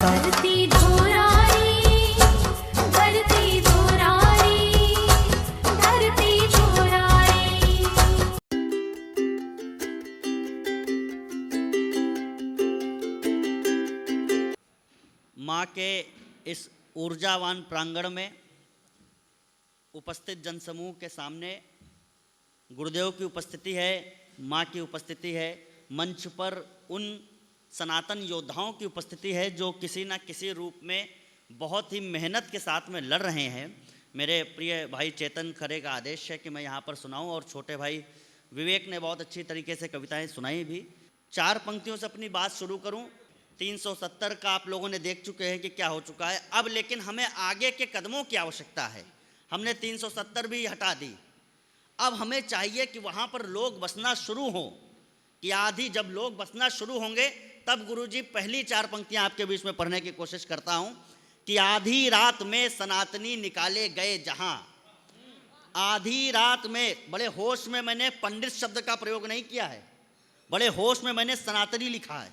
धरती धोराई, धरती धोराई, धरती धोराई। माँ के इस ऊर्जावान प्रांगण में उपस्थित जनसमूह के सामने गुरुदेव की उपस्थिति है, माँ की उपस्थिति है, मंच पर उन सनातन योद्धाओं की उपस्थिति है जो किसी न किसी रूप में बहुत ही मेहनत के साथ में लड़ रहे हैं। मेरे प्रिय भाई चेतन खरे का आदेश है कि मैं यहाँ पर सुनाऊं और छोटे भाई विवेक ने बहुत अच्छी तरीके से कविताएं सुनाई भी। 4 पंक्तियों से अपनी बात शुरू करूं। 370 का आप लोगों ने देख चुके हैं कि क्या हो चुका है। अब लेकिन हमें आगे के कदमों की आवश्यकता है। हमने 370 भी हटा दी। अब हमें चाहिए कि वहाँ पर लोग बसना शुरू हों, कि आधी जब लोग बसना शुरू होंगे तब गुरुजी पहली 4 पंक्तियां आपके बीच में पढ़ने की कोशिश करता हूं कि आधी रात में सनातनी निकाले गए जहां। आधी रात में, बड़े होश में मैंने पंडित शब्द का प्रयोग नहीं किया है, बड़े होश में मैंने सनातनी लिखा है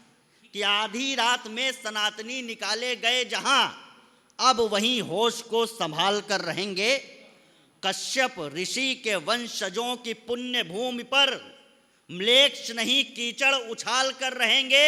कि आधी रात में सनातनी निकाले गए जहां, अब वहीं होश को संभाल कर रहेंगे। कश्यप ऋषि के वंशजों की पुण्य भूमि पर म्लेच्छ नहीं कीचड़ उछाल कर रहेंगे।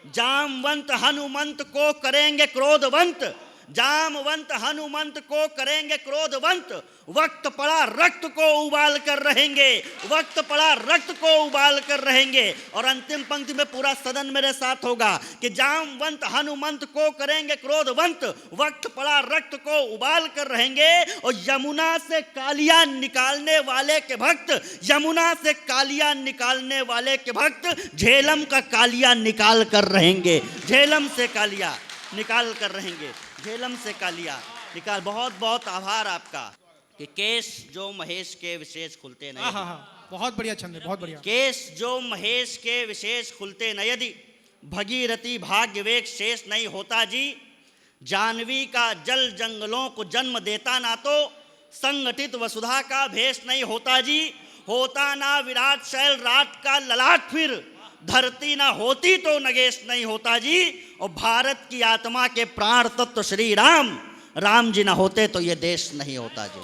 जामवंत हनुमंत को करेंगे क्रोधवंत, जामवंत हनुमंत को करेंगे क्रोधवंत। वक्त पड़ा रक्त को उबाल कर रहेंगे, वक्त पड़ा रक्त को उबाल कर रहेंगे। और अंतिम पंक्ति में पूरा सदन मेरे साथ होगा कि जामवंत हनुमंत को करेंगे क्रोधवंत, वक्त पड़ा रक्त को उबाल कर रहेंगे। और यमुना से कालिया निकालने वाले के भक्त, यमुना से कालिया निकालने वाले के भक्त झेलम का कालिया निकाल कर रहेंगे, झेलम से कालिया निकाल कर रहेंगे, झेलम से कालिया निकाल। बहुत बहुत आभार आपका कि केश जो महेश के विशेष खुलते नहीं। बहुत बढ़िया छंद है, बहुत बढ़िया। केश जो महेश के विशेष खुलते न यदि भगीरथी भाग्यवेक शेष नहीं होता जी। जानवी का जल जंगलों को जन्म देता ना तो संगठित वसुधा का भेष नहीं होता जी। होता ना विराट शैल रात का ललाट फिर धरती ना होती तो नगेश नहीं होता जी। और भारत की आत्मा के प्राण तत्व श्री राम, राम जी ना होते तो ये देश नहीं होता जी।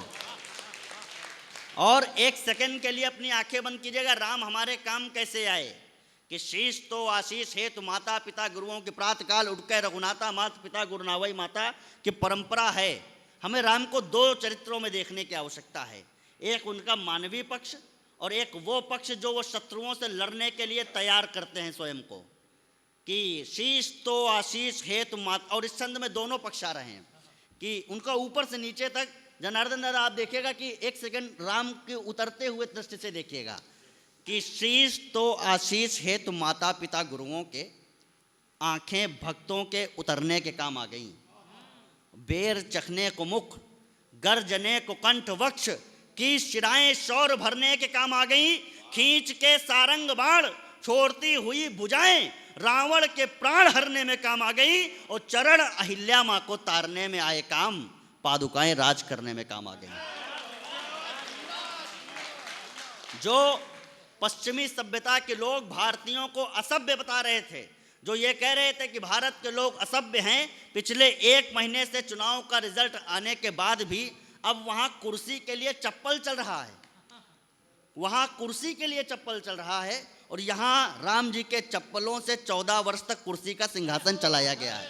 और एक सेकंड के लिए अपनी आंखें बंद कीजिएगा। राम हमारे काम कैसे आए कि शीश तो आशीष हेतु माता पिता गुरुओं की प्रातकाल उठ के रघुनाथा माता पिता गुरु नावई माता की परंपरा है। हमें राम को 2 चरित्रों में देखने की आवश्यकता है, एक उनका मानवीय पक्ष और एक वो पक्ष जो वो शत्रुओं से लड़ने के लिए तैयार करते हैं स्वयं को, कि शीश तो आशीष हेतु माता। और इस छंद में दोनों पक्ष आ रहे हैं कि उनका ऊपर से नीचे तक। जनार्दन दादा आप देखिएगा कि एक सेकंड राम के उतरते हुए दृष्टि से देखिएगा कि शीश तो आशीष हेतु माता पिता गुरुओं के, आंखें भक्तों के उतरने के काम आ गई। बेर चखने को मुख, गर्जने को कंठ वक्ष की शिराएं शौर भरने के काम आ गई। खींच के सारंग बाण छोड़ती हुई भुजाएं रावण के प्राण हरने में काम आ गई। और चरण अहिल्या मां को तारने में आए काम, पादुकाएं राज करने में काम आ गई। जो पश्चिमी सभ्यता के लोग भारतीयों को असभ्य बता रहे थे, जो ये कह रहे थे कि भारत के लोग असभ्य हैं, पिछले 1 महीने से चुनाव का रिजल्ट आने के बाद भी अब वहां कुर्सी के लिए चप्पल चल रहा है, वहां कुर्सी के लिए चप्पल चल रहा है। और यहां राम जी के चप्पलों से 14 वर्ष तक कुर्सी का सिंहासन चलाया गया है।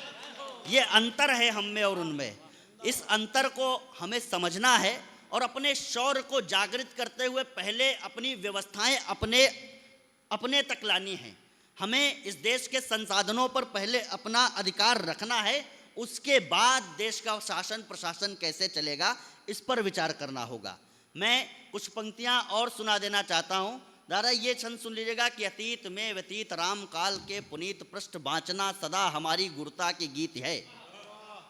ये अंतर है हम में और उनमें। इस अंतर को हमें समझना है और अपने शौर्य को जागृत करते हुए पहले अपनी व्यवस्थाएं अपने तक लानी है। हमें इस देश के संसाधनों पर पहले अपना अधिकार रखना है, उसके बाद देश का शासन प्रशासन कैसे चलेगा इस पर विचार करना होगा। मैं कुछ पंक्तियां और सुना देना चाहता हूं। दादा ये छंद सुन लीजिएगा कि अतीत में व्यतीत राम काल के पुनीत पृष्ठ बाँचना सदा हमारी गुरुता की गीत है।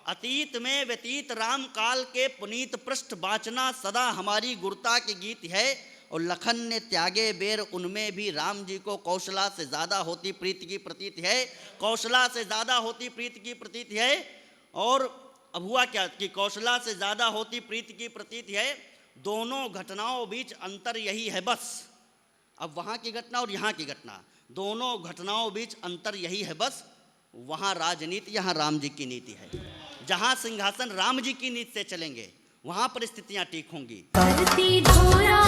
अतीत में व्यतीत राम काल के पुनीत पृष्ठ बाँचना सदा हमारी गुरुता की गीत है। और लखन ने त्यागे बेर उनमें भी राम जी को कौशला से ज़्यादा होती प्रीति की प्रतीत है, कौशला से ज़्यादा होती प्रीति की प्रतीत है। और अब हुआ क्या कि कौशला से ज़्यादा होती प्रीति की प्रतीत है। दोनों घटनाओं बीच अंतर यही है बस। अब वहाँ की घटना और यहाँ की घटना, दोनों घटनाओं बीच अंतर यही है बस वहाँ राजनीति, यहाँ राम जी की नीति है। जहाँ सिंहासन राम जी की नीति से चलेंगे वहाँ परिस्थितियाँ ठीक होंगी। धरती धोरा